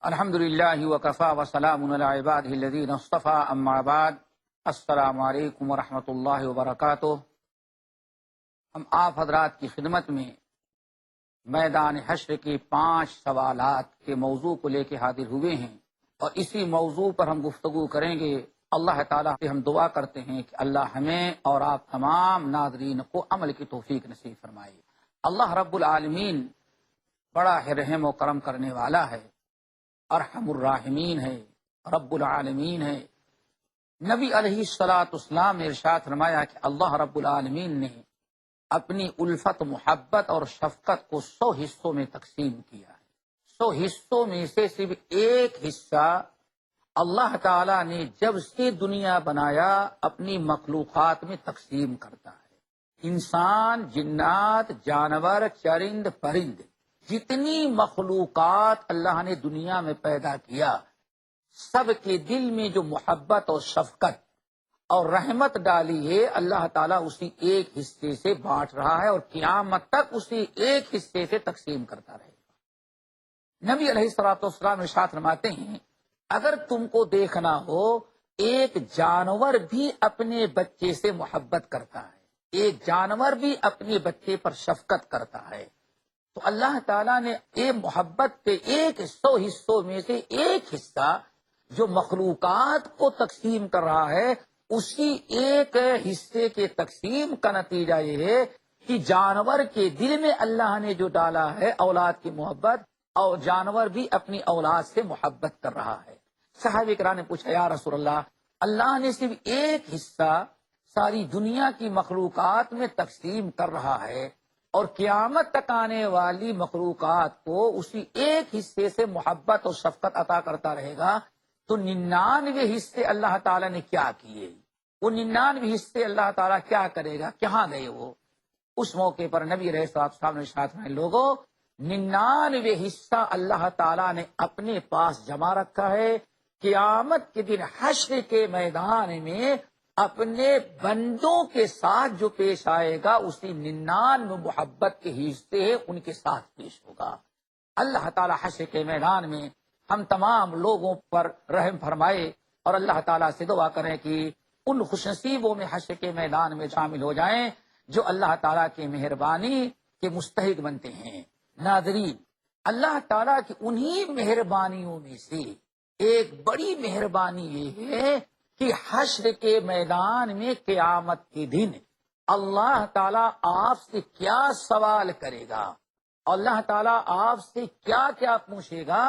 الحمد للہ وکفا وسلام علی عبادہ الذین اصطفى اما بعد السلام علیکم ورحمۃ اللہ وبرکاتہ۔ ہم آپ حضرات کی خدمت میں میدان حشر کے 5 سوالات کے موضوع کو لے کے حاضر ہوئے ہیں، اور اسی موضوع پر ہم گفتگو کریں گے۔ اللہ تعالیٰ سے ہم دعا کرتے ہیں کہ اللہ ہمیں اور آپ تمام ناظرین کو عمل کی توفیق نصیب فرمائے۔ اللہ رب العالمین بڑا رحم و کرم کرنے والا ہے، ارحم الراحمین ہے، رب العالمین ہے۔ نبی علیہ الصلاۃ والسلام نے ارشاد فرمایا کہ اللہ رب العالمین نے اپنی الفت، محبت اور شفقت کو 100 حصوں میں تقسیم کیا ہے۔ 100 حصوں میں سے صرف ایک حصہ اللہ تعالی نے جب سے دنیا بنایا اپنی مخلوقات میں تقسیم کرتا ہے۔ انسان، جنات، جانور، چرند، پرند، جتنی مخلوقات اللہ نے دنیا میں پیدا کیا، سب کے دل میں جو محبت اور شفقت اور رحمت ڈالی ہے، اللہ تعالیٰ اسی ایک حصے سے بانٹ رہا ہے، اور قیامت تک اسی ایک حصے سے تقسیم کرتا رہے گا۔ نبی علیہ الصلوۃ والسلام ارشاد فرماتے ہیں، اگر تم کو دیکھنا ہو، ایک جانور بھی اپنے بچے سے محبت کرتا ہے، ایک جانور بھی اپنے بچے پر شفقت کرتا ہے، تو اللہ تعالیٰ نے ایک محبت کے 100 حصوں میں سے ایک حصہ جو مخلوقات کو تقسیم کر رہا ہے، اسی ایک حصے کے تقسیم کا نتیجہ یہ ہے کہ جانور کے دل میں اللہ نے جو ڈالا ہے اولاد کی محبت، اور جانور بھی اپنی اولاد سے محبت کر رہا ہے۔ صحابہ کرام نے پوچھا، یا رسول اللہ نے صرف ایک حصہ ساری دنیا کی مخلوقات میں تقسیم کر رہا ہے، اور قیامت تک آنے والی مخلوقات کو اسی ایک حصے سے محبت اور شفقت عطا کرتا رہے گا، تو 99 حصے اللہ تعالیٰ نے کیا کیے؟ وہ 99 حصے اللہ تعالیٰ کیا کرے گا؟ کہاں گئے وہ؟ اس موقع پر نبی علیہ الصلوۃ والسلام نے ارشاد فرمایا، لوگوں 99 حصہ اللہ تعالیٰ نے اپنے پاس جمع رکھا ہے، قیامت کے دن حشر کے میدان میں اپنے بندوں کے ساتھ جو پیش آئے گا، اسی 99 محبت کے حصے ان کے ساتھ پیش ہوگا۔ اللہ تعالیٰ حشر کے میدان میں ہم تمام لوگوں پر رحم فرمائے، اور اللہ تعالیٰ سے دعا کریں کہ ان خوش نصیبوں میں حشر کے میدان میں شامل ہو جائیں جو اللہ تعالیٰ کی مہربانی کے مستحق بنتے ہیں۔ ناظرین، اللہ تعالیٰ کی انہی مہربانیوں میں سے ایک بڑی مہربانی یہ ہے کہ حشر کے میدان میں قیامت کے دن اللہ تعالیٰ آپ سے کیا سوال کرے گا، اللہ تعالیٰ آپ سے کیا کیا پوچھے گا،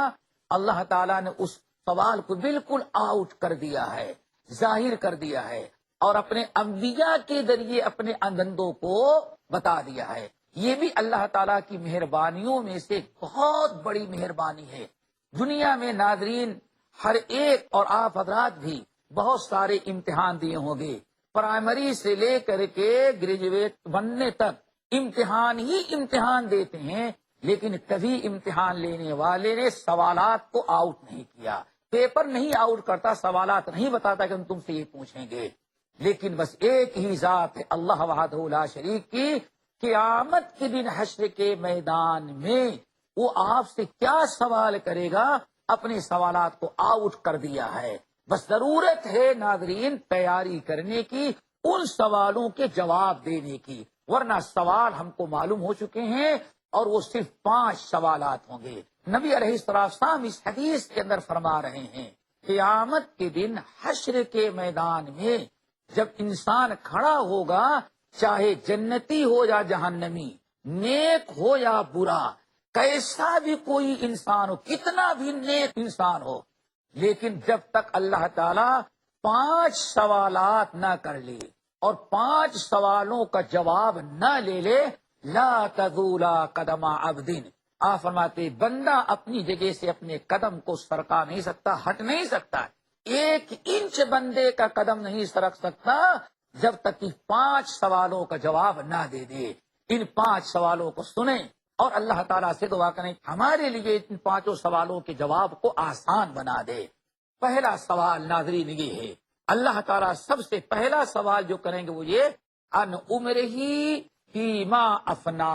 اللہ تعالیٰ نے اس سوال کو بالکل آؤٹ کر دیا ہے، ظاہر کر دیا ہے، اور اپنے انبیاء کے ذریعے اپنے بندوں کو بتا دیا ہے۔ یہ بھی اللہ تعالیٰ کی مہربانیوں میں سے بہت بڑی مہربانی ہے۔ دنیا میں ناظرین، ہر ایک اور آپ حضرات بھی بہت سارے امتحان دیے ہوں گے، پرائمری سے لے کر کے گریجویٹ بننے تک امتحان ہی امتحان دیتے ہیں، لیکن کبھی امتحان لینے والے نے سوالات کو آؤٹ نہیں کیا۔ پیپر نہیں آؤٹ کرتا، سوالات نہیں بتاتا کہ ہم تم سے یہ پوچھیں گے، لیکن بس ایک ہی ذات ہے، اللہ وحدہ لا شریک کی۔ قیامت کے دن حشر کے میدان میں وہ آپ سے کیا سوال کرے گا، اپنے سوالات کو آؤٹ کر دیا ہے۔ بس ضرورت ہے ناظرین تیاری کرنے کی، ان سوالوں کے جواب دینے کی، ورنہ سوال ہم کو معلوم ہو چکے ہیں، اور وہ صرف 5 سوالات ہوں گے۔ نبی علیہ السلام اس حدیث کے اندر فرما رہے ہیں، قیامت کے دن حشر کے میدان میں جب انسان کھڑا ہوگا، چاہے جنتی ہو یا جہنمی، نیک ہو یا برا، کیسا بھی کوئی انسان ہو، کتنا بھی نیک انسان ہو، لیکن جب تک اللہ تعالیٰ 5 سوالات نہ کر لے اور 5 سوالوں کا جواب نہ لے لے، لا تزولا قدم عبد، آپ فرماتے بندہ اپنی جگہ سے اپنے قدم کو سرکا نہیں سکتا، ہٹ نہیں سکتا، 1 انچ بندے کا قدم نہیں سرک سکتا جب تک کہ 5 سوالوں کا جواب نہ دے دے۔ ان 5 سوالوں کو سنیں اور اللہ تعالیٰ سے دعا کریں ہمارے لیے ان 5 سوالوں کے جواب کو آسان بنا دے۔ پہلا سوال ناظرین یہ ہے، اللہ تعالیٰ سب سے پہلا سوال جو کریں گے وہ یہ، ان عمرہ فیما افنا،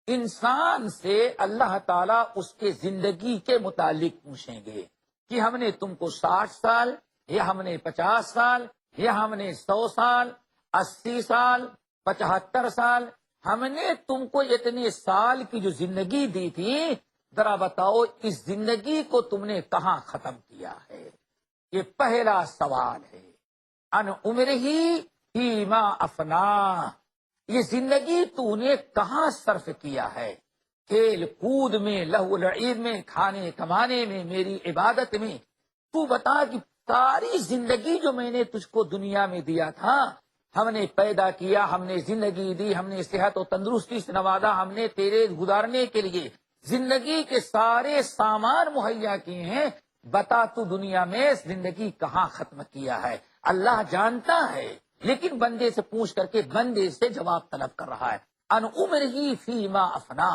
انسان سے اللہ تعالیٰ اس کے زندگی کے متعلق پوچھیں گے کہ ہم نے تم کو 60 سال یا ہم نے 50 سال یا ہم نے 100 سال 80 سال 75 سال ہم نے تم کو اتنے سال کی جو زندگی دی تھی، ذرا بتاؤ اس زندگی کو تم نے کہاں ختم کیا ہے؟ یہ پہلا سوال ہے۔ ان عمر ہی فیما افنا، یہ زندگی تو نے کہاں صرف کیا ہے؟ کھیل کود میں، لہو لعب میں، کھانے کمانے میں، میری عبادت میں؟ تو بتا کہ ساری زندگی جو میں نے تجھ کو دنیا میں دیا تھا، ہم نے پیدا کیا، ہم نے زندگی دی، ہم نے صحت و تندرستی سے نوازا، ہم نے تیرے گزارنے کے لیے زندگی کے سارے سامان مہیا کیے ہیں، بتا تو دنیا میں زندگی کہاں ختم کیا ہے؟ اللہ جانتا ہے، لیکن بندے سے پوچھ کر کے بندے سے جواب طلب کر رہا ہے۔ ان عمر ہی فیما افنا،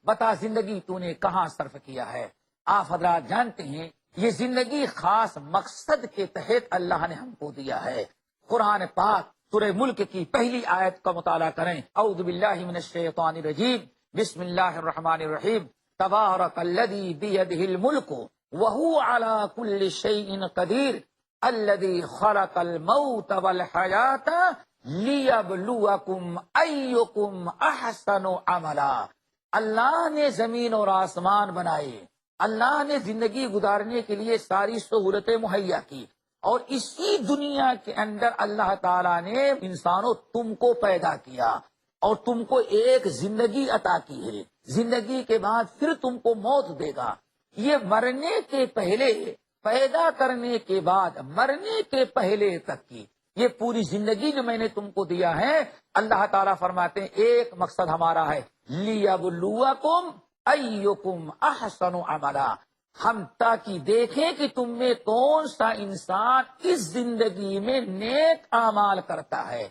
بتا زندگی تو نے کہاں صرف کیا ہے؟ آپ حضرات جانتے ہیں یہ زندگی خاص مقصد کے تحت اللہ نے ہم کو دیا ہے۔ قرآن پاک سورہ ملک کی پہلی آیت کا مطالعہ کریں۔ اعوذ باللہ من الشیطان الرجیم، بسم اللہ الرحمن الرحیم، تبارک الذی بیدہ الملک وہو علی کل شیء قدیر الذی خلق الموت والحیات لیبلوکم ایکم احسن عملا۔ اللہ نے زمین اور آسمان بنائے، اللہ نے زندگی گزارنے کے لیے ساری سہولتیں مہیا کی، اور اسی دنیا کے اندر اللہ تعالیٰ نے انسانوں تم کو پیدا کیا اور تم کو ایک زندگی عطا کی ہے۔ زندگی کے بعد پھر تم کو موت دے گا۔ یہ مرنے کے پہلے، پیدا کرنے کے بعد مرنے کے پہلے تک کی یہ پوری زندگی جو میں نے تم کو دیا ہے، اللہ تعالیٰ فرماتے ہیں ایک مقصد ہمارا ہے، لیبلوکم ایکم احسن عملا، ہم تاکہ دیکھیں کہ تم میں کون سا انسان اس زندگی میں نیک اعمال کرتا ہے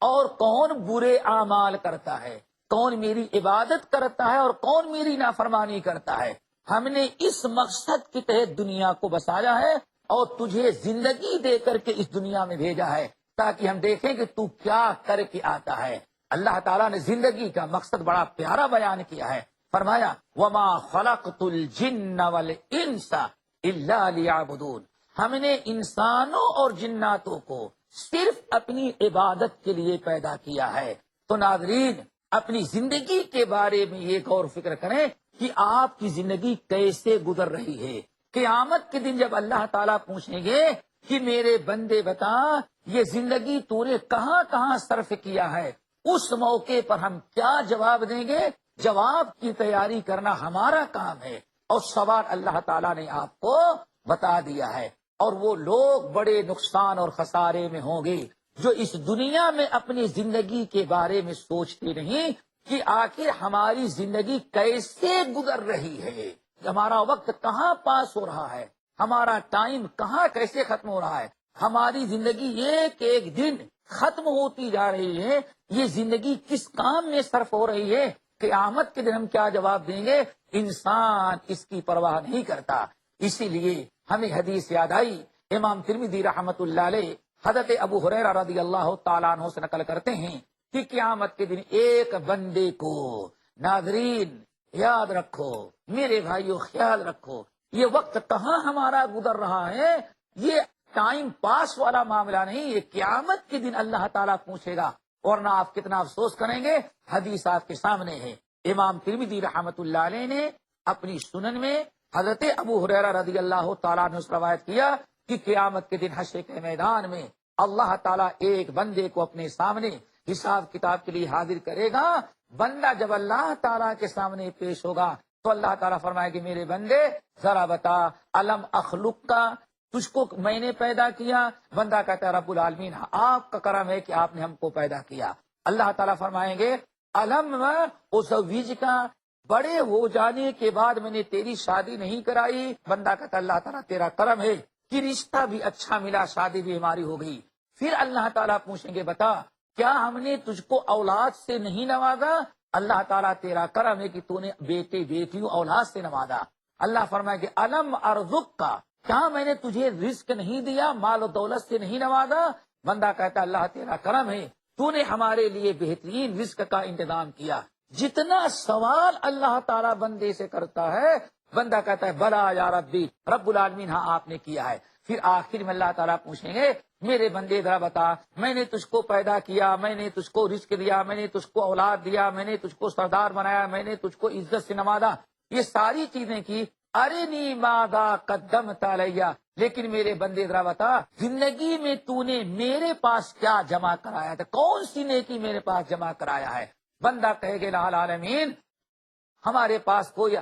اور کون برے اعمال کرتا ہے، کون میری عبادت کرتا ہے اور کون میری نافرمانی کرتا ہے۔ ہم نے اس مقصد کے تحت دنیا کو بسایا ہے اور تجھے زندگی دے کر کے اس دنیا میں بھیجا ہے تاکہ ہم دیکھیں کہ تو کیا کر کے آتا ہے۔ اللہ تعالیٰ نے زندگی کا مقصد بڑا پیارا بیان کیا ہے، فرمایا وما خلقت الجن والانس الا لیعبدون، ہم نے انسانوں اور جناتوں کو صرف اپنی عبادت کے لیے پیدا کیا ہے۔ تو ناظرین، اپنی زندگی کے بارے میں یہ غور فکر کریں کہ آپ کی زندگی کیسے گزر رہی ہے۔ قیامت کے دن جب اللہ تعالیٰ پوچھیں گے کہ میرے بندے بتا یہ زندگی تو نے کہاں کہاں صرف کیا ہے، اس موقع پر ہم کیا جواب دیں گے؟ جواب کی تیاری کرنا ہمارا کام ہے، اور سوال اللہ تعالیٰ نے آپ کو بتا دیا ہے۔ اور وہ لوگ بڑے نقصان اور خسارے میں ہوں گے جو اس دنیا میں اپنی زندگی کے بارے میں سوچتے نہیں کہ آخر ہماری زندگی کیسے گزر رہی ہے، ہمارا وقت کہاں پاس ہو رہا ہے، ہمارا ٹائم کہاں کیسے ختم ہو رہا ہے، ہماری زندگی ایک ایک دن ختم ہوتی جا رہی ہے، یہ زندگی کس کام میں صرف ہو رہی ہے۔ قیامت کے دن ہم کیا جواب دیں گے؟ انسان اس کی پرواہ نہیں کرتا۔ اسی لیے ہمیں حدیث یاد آئی، امام ترمذی رحمت اللہ علیہ حضرت ابو ہریرہ رضی اللہ تعالیٰ عنہ سے نقل کرتے ہیں کہ قیامت کے دن ایک بندے کو، ناظرین یاد رکھو، میرے بھائیو خیال رکھو، یہ وقت کہاں ہمارا گزر رہا ہے، یہ ٹائم پاس والا معاملہ نہیں، یہ قیامت کے دن اللہ تعالیٰ پوچھے گا، ورنہ آپ کتنا افسوس کریں گے۔ حدیث آپ کے سامنے ہے، امام ترمذی رحمت اللہ علیہ نے اپنی سنن میں حضرت ابو ہریرہ رضی اللہ تعالیٰ عنہ سے روایت کیا کہ قیامت کے دن حشر کے میدان میں اللہ تعالیٰ ایک بندے کو اپنے سامنے حساب کتاب کے لیے حاضر کرے گا۔ بندہ جب اللہ تعالیٰ کے سامنے پیش ہوگا تو اللہ تعالیٰ فرمائے گی میرے بندے ذرا بتا الم اخلق کا، تجھ کو میں نے پیدا کیا؟ بندہ کہتا ہے رب العالمین آپ کا کرم ہے کہ آپ نے ہم کو پیدا کیا۔ اللہ تعالیٰ فرمائیں گے الم ازوج کا، بڑے ہو جانے کے بعد میں نے تیری شادی نہیں کرائی؟ بندہ کہتا اللہ تعالیٰ تیرا کرم ہے کہ رشتہ بھی اچھا ملا، شادی بھی ہماری ہو گئی۔ پھر اللہ تعالیٰ پوچھیں گے بتا کیا ہم نے تجھ کو اولاد سے نہیں نوازا؟ اللہ تعالیٰ تیرا کرم ہے کہ تو نے بیٹے بیٹیوں اولاد سے نوازا۔ اللہ فرمائے کہ الم ارزق کا، کیا میں نے تجھے رزق نہیں دیا، مال و دولت سے نہیں نوازا؟ بندہ کہتا اللہ تیرا کرم ہے، تو نے ہمارے لیے بہترین رزق کا انتظام کیا، جتنا سوال اللہ تعالیٰ بندے سے کرتا ہے، بندہ کہتا ہے بلا یا ربی، رب العالمین ہاں آپ نے کیا ہے۔ پھر آخر میں اللہ تعالیٰ پوچھیں گے میرے بندے ذرا بتا، میں نے تجھ کو پیدا کیا، میں نے تجھ کو رزق دیا، میں نے تجھ کو اولاد دیا، میں نے تجھ کو سردار بنایا، میں نے تجھ کو عزت سے نوازا، یہ ساری چیزیں کی، ارنی ماذا قدمت علیہ، لیکن میرے بندے ذرا بتا زندگی میں تو نے میرے پاس کیا جمع کرایا تھا، کون سی نیکی میرے پاس جمع کرایا ہے؟ بندہ کہے گے لا العالمین ہمارے پاس کوئی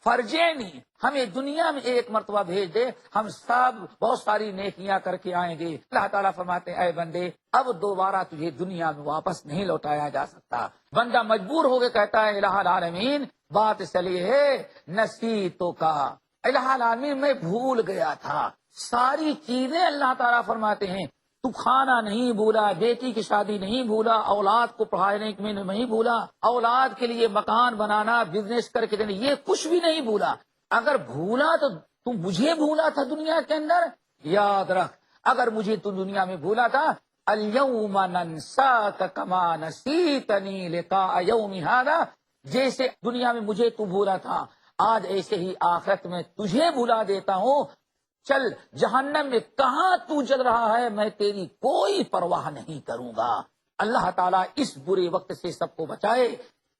فرضیں نہیں، ہمیں دنیا میں ایک مرتبہ بھیج دے، ہم سب بہت ساری نیکیاں کر کے آئیں گے۔ اللہ تعالیٰ فرماتے ہیں اے بندے اب دوبارہ تجھے دنیا میں واپس نہیں لوٹایا جا سکتا۔ بندہ مجبور ہو کے کہتا ہے الہ العالمین بات چلیے ہے نسیتو کا، الہ العالمین میں بھول گیا تھا ساری چیزیں۔ اللہ تعالیٰ فرماتے ہیں تو کھانا نہیں بھولا، بیٹی کی شادی نہیں بھولا، اولاد کو پڑھانے میں نہیں بھولا، اولاد کے لیے مکان بنانا، بزنس کر کے دینا، یہ کچھ بھی نہیں بھولا۔ اگر بھولا تو تم مجھے بھولا تھا دنیا کے اندر، یاد رکھ اگر مجھے تو دنیا میں بھولا تھا الیوم ننساک کما نسیتنی لقاء یوم ھذا، جیسے دنیا میں مجھے تو بھولا تھا آج ایسے ہی آخرت میں تجھے بھلا دیتا ہوں۔ چل جہنم میں کہاں تو جل رہا ہے میں تیری کوئی پرواہ نہیں کروں گا۔ اللہ تعالیٰ اس برے وقت سے سب کو بچائے۔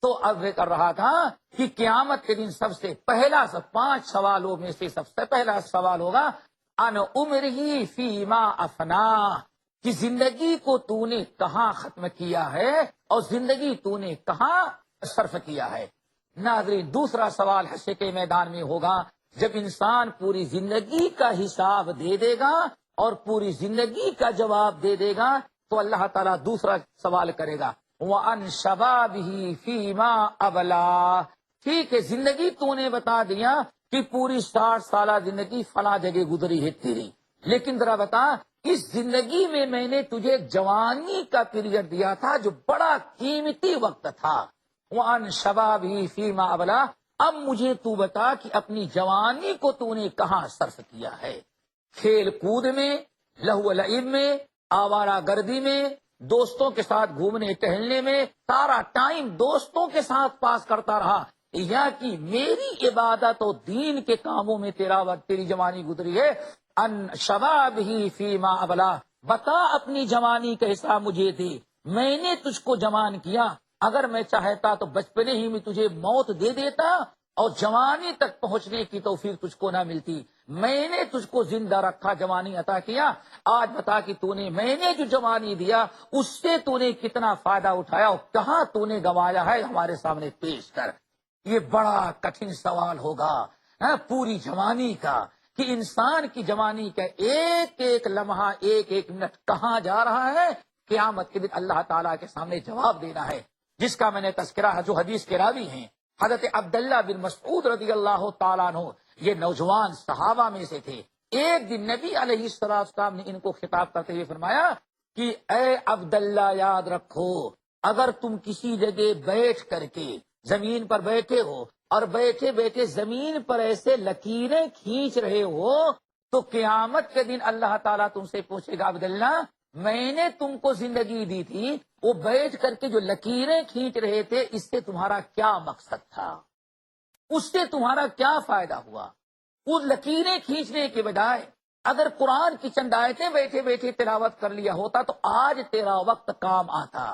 تو اب کر رہا تھا کہ قیامت کے دن سب سے پہلا 5 سوالوں میں سے سب سے پہلا سوال ہوگا ان عمرہ فیما افنا، کہ زندگی کو تو نے کہاں ختم کیا ہے اور زندگی تو نے کہاں صرف کیا ہے۔ ناظرین دوسرا سوال حشر کے میدان میں ہوگا جب انسان پوری زندگی کا حساب دے دے گا اور پوری زندگی کا جواب دے دے گا تو اللہ تعالیٰ دوسرا سوال کرے گا وَأَنْ شَبَابِهِ فِي مَا أَبْلَى، ٹھیک ہے زندگی تو نے بتا دیا کہ پوری 60 سالہ زندگی فلاں جگہ گزری ہے تیری، لیکن ذرا بتا اس زندگی میں نے تجھے جوانی کا پیریڈ دیا تھا جو بڑا قیمتی وقت تھا۔ وَأَنْ شَبَابِهِ فِي مَا أَبْلَى، اب مجھے تو بتا کہ اپنی جوانی کو تو نے کہاں صرف کیا ہے؟ کھیل کود میں، لہو و لعب میں، آوارہ گردی میں، دوستوں کے ساتھ گھومنے ٹہلنے میں، سارا ٹائم دوستوں کے ساتھ پاس کرتا رہا، یا کہ میری عبادت و دین کے کاموں میں تیری جوانی گزری ہے؟ ان شبابہ فیما ابلا، بتا اپنی جوانی کا حساب مجھے دے، میں نے تجھ کو جوان کیا، اگر میں چاہتا تو بچپنے ہی میں تجھے موت دے دیتا اور جوانی تک پہنچنے کی توفیق تجھ کو نہ ملتی، میں نے تجھ کو زندہ رکھا، جوانی عطا کیا، آج بتا کہ تو نے میں نے جو جوانی دیا اس سے تو نے کتنا فائدہ اٹھایا اور کہاں تو نے گنوایا ہے، ہمارے سامنے پیش کر۔ یہ بڑا کٹھن سوال ہوگا پوری جوانی کا کہ انسان کی جوانی کا ایک ایک لمحہ ایک ایک منٹ کہاں جا رہا ہے، قیامت کے دن اللہ تعالیٰ کے سامنے جواب دینا ہے، جس کا میں نے تذکرہ جو حدیث کے راوی ہیں حضرت عبداللہ بن مسعود رضی اللہ تعالیٰ عنہ، یہ نوجوان صحابہ میں سے تھے۔ ایک دن نبی علیہ السلام نے ان کو خطاب کرتے ہوئے فرمایا کہ اے عبداللہ یاد رکھو اگر تم کسی جگہ بیٹھ کر کے زمین پر بیٹھے ہو اور بیٹھے بیٹھے زمین پر ایسے لکیریں کھینچ رہے ہو تو قیامت کے دن اللہ تعالیٰ تم سے پوچھے گا عبداللہ میں نے تم کو زندگی دی تھی، وہ بیٹھ کر کے جو لکیریں کھینچ رہے تھے اس سے تمہارا کیا مقصد تھا، اس سے تمہارا کیا فائدہ ہوا؟ وہ لکیریں کھینچنے کے بجائے اگر قرآن کی چند آیتیں بیٹھے بیٹھے تلاوت کر لیا ہوتا تو آج تیرا وقت کام آتا،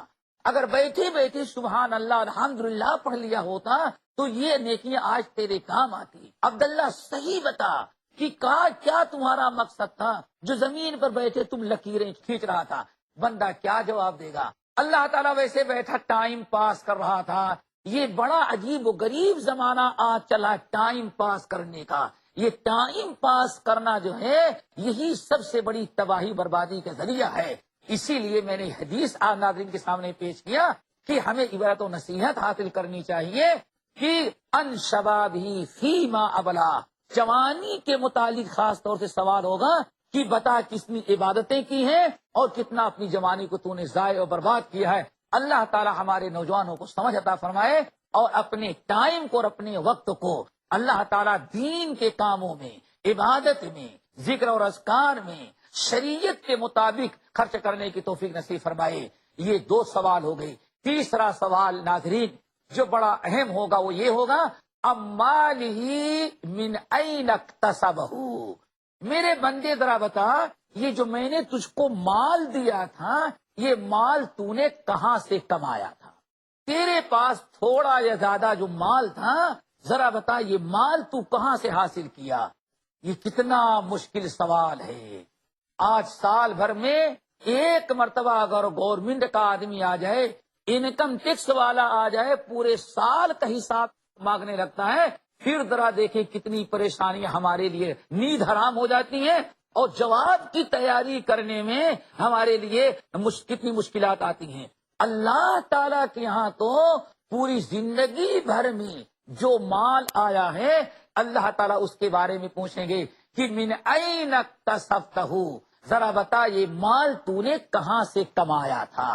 اگر بیٹھے بیٹھے سبحان اللہ الحمدللہ پڑھ لیا ہوتا تو یہ نیکیاں آج تیرے کام آتی۔ عبداللہ صحیح بتا کہ کیا تمہارا مقصد تھا جو زمین پر بیٹھے تم لکیریں کھینچ رہا تھا؟ بندہ کیا جواب دے گا؟ اللہ تعالیٰ ویسے بیٹھا ٹائم پاس کر رہا تھا۔ یہ بڑا عجیب و غریب زمانہ آج چلا ٹائم پاس کرنے کا، یہ ٹائم پاس کرنا جو ہے یہی سب سے بڑی تباہی بربادی کا ذریعہ ہے۔ اسی لیے میں نے حدیث ناظرین کے سامنے پیش کیا کہ ہمیں عبرت و نصیحت حاصل کرنی چاہیے کہ ان شبابہ فیما ابلا، جوانی کے متعلق خاص طور سے سوال ہوگا کہ بتا کتنی عبادتیں کی ہیں اور کتنا اپنی جوانی کو تو نے ضائع و برباد کیا ہے۔ اللہ تعالی ہمارے نوجوانوں کو سمجھ عطا فرمائے اور اپنے ٹائم کو اور اپنے وقت کو اللہ تعالی دین کے کاموں میں، عبادت میں، ذکر اور اذکار میں، شریعت کے مطابق خرچ کرنے کی توفیق نصیب فرمائے۔ یہ 2 سوال ہو گئی۔ تیسرا سوال ناظرین جو بڑا اہم ہوگا وہ یہ ہوگا امالہ من این اکتسبہ، میرے بندے ذرا بتا یہ جو میں نے تجھ کو مال دیا تھا یہ مال تو نے کہاں سے کمایا تھا؟ تیرے پاس تھوڑا یا زیادہ جو مال تھا ذرا بتا یہ مال تو کہاں سے حاصل کیا؟ یہ کتنا مشکل سوال ہے۔ آج سال بھر میں ایک مرتبہ اگر گورنمنٹ کا آدمی آ جائے، انکم ٹیکس والا آ جائے، پورے سال کا حساب مانگنے لگتا ہے، پھر ذرا دیکھیں کتنی پریشانیاں ہمارے لیے نیند حرام ہو جاتی ہیں، اور جواب کی تیاری کرنے میں ہمارے لیے کتنی مشکلات آتی ہیں۔ اللہ تعالیٰ کے یہاں تو پوری زندگی بھر میں جو مال آیا ہے اللہ تعالیٰ اس کے بارے میں پوچھیں گے کہ من این اکتسبتہ، ذرا بتا یہ مال تو نے کہاں سے کمایا تھا؟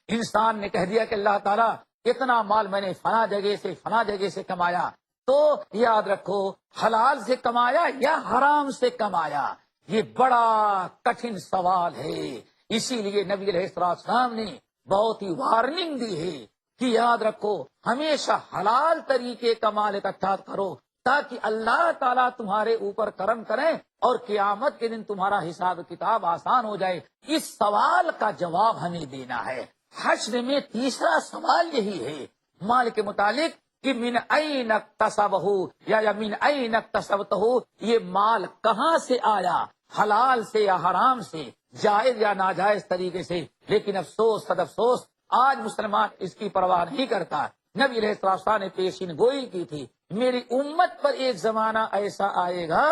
انسان نے کہہ دیا کہ اللہ تعالیٰ اتنا مال میں نے فلاں جگہ سے کمایا، تو یاد رکھو حلال سے کمایا یا حرام سے کمایا؟ یہ بڑا کٹھن سوال ہے۔ اسی لیے نبی علیہ السلام نے بہت ہی وارننگ دی ہے کہ یاد رکھو ہمیشہ حلال طریقے کا مال اکٹھا کرو تاکہ اللہ تعالیٰ تمہارے اوپر کرم کریں اور قیامت کے دن تمہارا حساب کتاب آسان ہو جائے۔ اس سوال کا جواب ہمیں دینا ہے۔ حشر میں تیسرا سوال یہی ہے مال کے متعلق کہ من این اکتسبہ یا من این اکتسبتہ، یہ مال کہاں سے آیا، حلال سے یا حرام سے، جائز یا ناجائز طریقے سے؟ لیکن افسوس صد افسوس آج مسلمان اس کی پرواہ نہیں کرتا۔ نبی علیہ السلام نے پیشین گوئی کی تھی میری امت پر ایک زمانہ ایسا آئے گا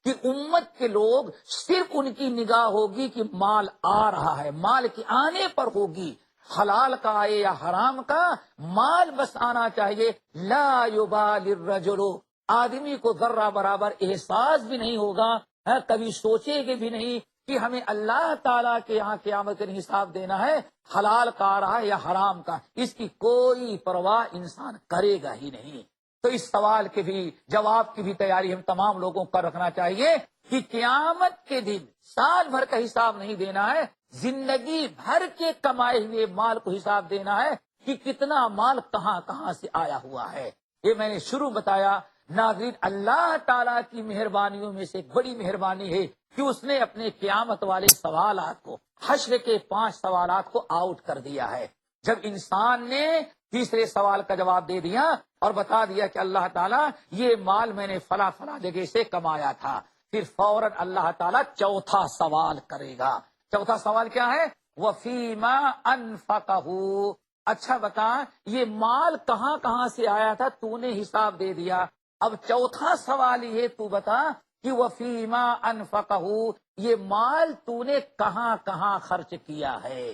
کہ امت کے لوگ صرف ان کی نگاہ ہوگی کہ مال آ رہا ہے، مال کی آنے پر ہوگی، حلال کا آئے یا حرام کا، مال بس آنا چاہیے۔ لا یبالی الرجل، آدمی کو ذرہ برابر احساس بھی نہیں ہوگا، کبھی سوچے گے بھی نہیں کہ ہمیں اللہ تعالیٰ کے یہاں قیامت کا حساب دینا ہے، حلال کا آ رہا ہے یا حرام کا، اس کی کوئی پرواہ انسان کرے گا ہی نہیں۔ تو اس سوال کے بھی جواب کی بھی تیاری ہم تمام لوگوں کو رکھنا چاہیے کہ قیامت کے دن سال بھر کا حساب نہیں دینا ہے، زندگی بھر کے کمائے ہوئے مال کو حساب دینا ہے کہ کتنا مال کہاں کہاں سے آیا ہوا ہے۔ یہ میں نے شروع بتایا۔ ناظرین، اللہ تعالیٰ کی مہربانیوں میں سے ایک بڑی مہربانی ہے کہ اس نے اپنے قیامت والے سوالات کو، حشر کے 5 سوالات کو آؤٹ کر دیا ہے۔ جب انسان نے تیسرے سوال کا جواب دے دیا اور بتا دیا کہ اللہ تعالیٰ یہ مال میں نے فلاں فلاں جگہ سے کمایا تھا، پھر فوراً اللہ تعالیٰ چوتھا سوال کرے گا۔ چوتھا سوال کیا ہے؟ وَفِيمَا أَنفَقَهُ، اچھا بتا یہ مال کہاں کہاں سے آیا تھا، تو نے حساب دے دیا، اب چوتھا سوال یہ تو بتا کہ وَفِيمَا أَنفَقَهُ، یہ مال تو نے کہاں کہاں خرچ کیا ہے،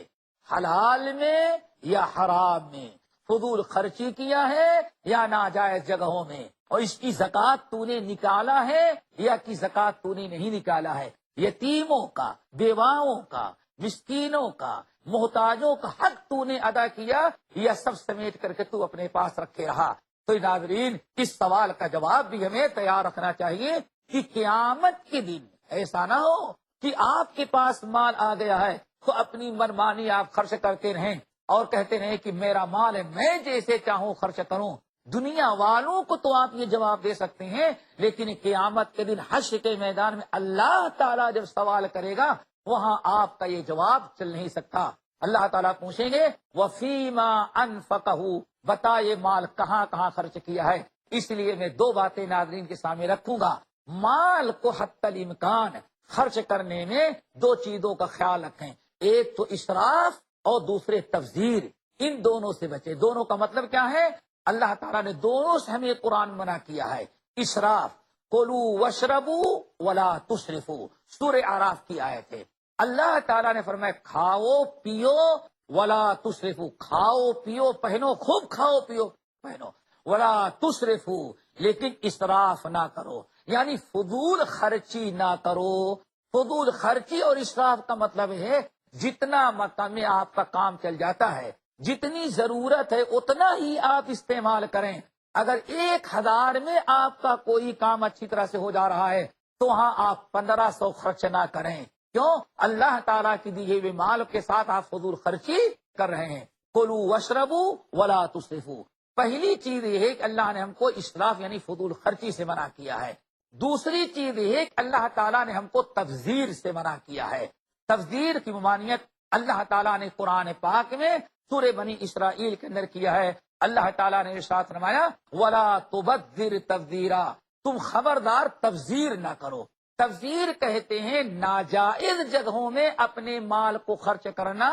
حلال میں یا حرام میں، فضول خرچی کیا ہے یا ناجائز جگہوں میں، اور اس کی زکوٰۃ تو نے نکالا ہے یا کی زکوٰۃ تو نے نہیں نکالا ہے، یتیموں کا، بیواؤں کا، مسکینوں کا، محتاجوں کا حق تو نے ادا کیا یا سب سمیٹ کر کے تو اپنے پاس رکھے رہا؟ تو ناظرین، اس سوال کا جواب بھی ہمیں تیار رکھنا چاہیے کہ قیامت کے دن ایسا نہ ہو کہ آپ کے پاس مال آ گیا ہے تو اپنی منمانی آپ خرچ کرتے رہیں اور کہتے رہیں کہ میرا مال ہے میں جیسے چاہوں خرچ کروں۔ دنیا والوں کو تو آپ یہ جواب دے سکتے ہیں، لیکن قیامت کے دن حشر کے میدان میں اللہ تعالیٰ جب سوال کرے گا وہاں آپ کا یہ جواب چل نہیں سکتا۔ اللہ تعالیٰ پوچھیں گے وَفِيمَا أَنفَقَهُ، بتا یہ مال کہاں کہاں خرچ کیا ہے۔ اس لیے میں 2 باتیں ناظرین کے سامنے رکھوں گا۔ مال کو حتی الامکان خرچ کرنے میں 2 چیزوں کا خیال رکھیں، ایک تو اسراف اور دوسرے تبذیر، ان دونوں سے بچے۔ دونوں کا مطلب کیا ہے؟ اللہ تعالیٰ نے دونوں سے ہمیں قرآن منع کیا ہے۔ اسراف، کلوا واشربوا ولا تسرفوا، سورہ اعراف کی آیت ہے۔ اللہ تعالیٰ نے فرمایا کھاؤ پیو ولا تسرفوا، کھاؤ پیو پہنو، خوب کھاؤ پیو پہنو، ولا تسرفوا، لیکن اسراف نہ کرو، یعنی فضول خرچی نہ کرو۔ فضول خرچی اور اسراف کا مطلب ہے جتنا مقام میں آپ کا کام چل جاتا ہے، جتنی ضرورت ہے اتنا ہی آپ استعمال کریں۔ اگر 1000 میں آپ کا کوئی کام اچھی طرح سے ہو جا رہا ہے تو وہاں آپ 1500 خرچ نہ کریں۔ کیوں؟ اللہ تعالیٰ کی دیے ہوئے مال کے ساتھ آپ فضول خرچی کر رہے ہیں۔ کلوا واشربوا ولا تسرفوا۔ پہلی چیز یہ ہے کہ اللہ نے ہم کو اسراف یعنی فضول خرچی سے منع کیا ہے. دوسری چیز یہ ہے کہ اللہ تعالیٰ نے ہم کو تبذیر سے منع کیا ہے. تبذیر کی ممانعت اللہ تعالیٰ نے قرآن پاک میں سورہ بنی اسرائیل کے اندر کیا ہے. اللہ تعالیٰ نے ارشاد فرمایا وَلَا تُبَذِّرْ تَبْذِيرًا، تم خبردار تبذیر نہ کرو. تبذیر کہتے ہیں ناجائز جگہوں میں اپنے مال کو خرچ کرنا،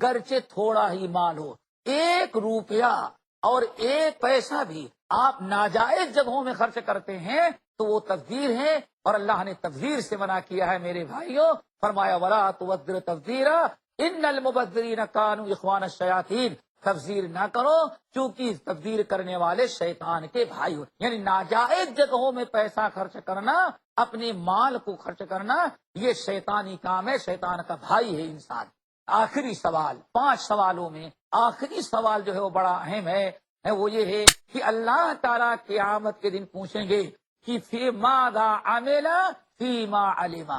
گرچہ تھوڑا ہی مال ہو. 1 روپیہ اور 1 پیسہ بھی آپ ناجائز جگہوں میں خرچ کرتے ہیں تو وہ تبذیر ہے، اور اللہ نے تبذیر سے منع کیا ہے. میرے بھائیوں، فرمایا وَلَا تُبَذِّرْ تَبْذِيرًا إِنَّ الْمُبَذِّرِينَ كَانُوا إِخْوَانَ الشَّيَاطِينَ، تبذیر نہ کرو کیونکہ تبذیر کرنے والے شیطان کے بھائی ہو. یعنی ناجائز جگہوں میں پیسہ خرچ کرنا، اپنے مال کو خرچ کرنا، یہ شیطانی کام ہے، شیطان کا بھائی ہے انسان. آخری سوال، 5 سوالوں میں آخری سوال جو ہے وہ بڑا اہم ہے، وہ یہ ہے کہ اللہ تعالیٰ قیامت کے دن پوچھیں گے کہ فی ماذا عمل فیما علم،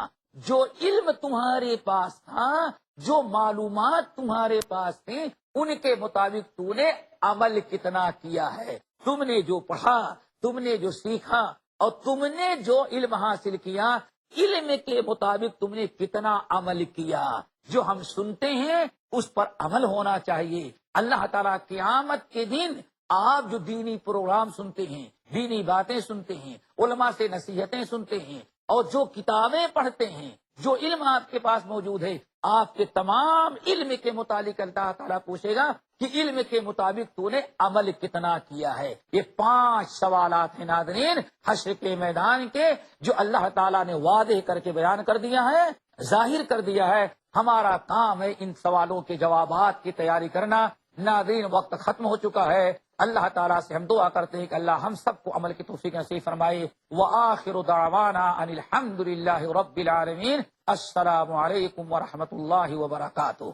جو علم تمہارے پاس تھا، جو معلومات تمہارے پاس تھیں، ان کے مطابق تو نے عمل کتنا کیا ہے. تم نے جو پڑھا، تم نے جو سیکھا، اور تم نے جو علم حاصل کیا، علم کے مطابق تم نے کتنا عمل کیا. جو ہم سنتے ہیں اس پر عمل ہونا چاہیے. اللہ تعالیٰ قیامت کے دن آپ جو دینی پروگرام سنتے ہیں، دینی باتیں سنتے ہیں، علماء سے نصیحتیں سنتے ہیں، اور جو کتابیں پڑھتے ہیں، جو علم آپ کے پاس موجود ہے، آپ کے تمام علم کے متعلق اللہ تعالیٰ پوچھے گا کہ علم کے مطابق تو نے عمل کتنا کیا ہے. یہ 5 سوالات ہیں ناظرین حشر کے میدان کے، جو اللہ تعالیٰ نے واضح کر کے بیان کر دیا ہے، ظاہر کر دیا ہے. ہمارا کام ہے ان سوالوں کے جوابات کی تیاری کرنا. ناظرین، وقت ختم ہو چکا ہے. اللہ تعالیٰ سے ہم دعا کرتے ہیں کہ اللہ ہم سب کو عمل کی توفیق نصیب فرمائے. وآخر دعوانا ان الحمد للہ رب العالمین. السلام علیکم ورحمۃ اللہ وبرکاتہ.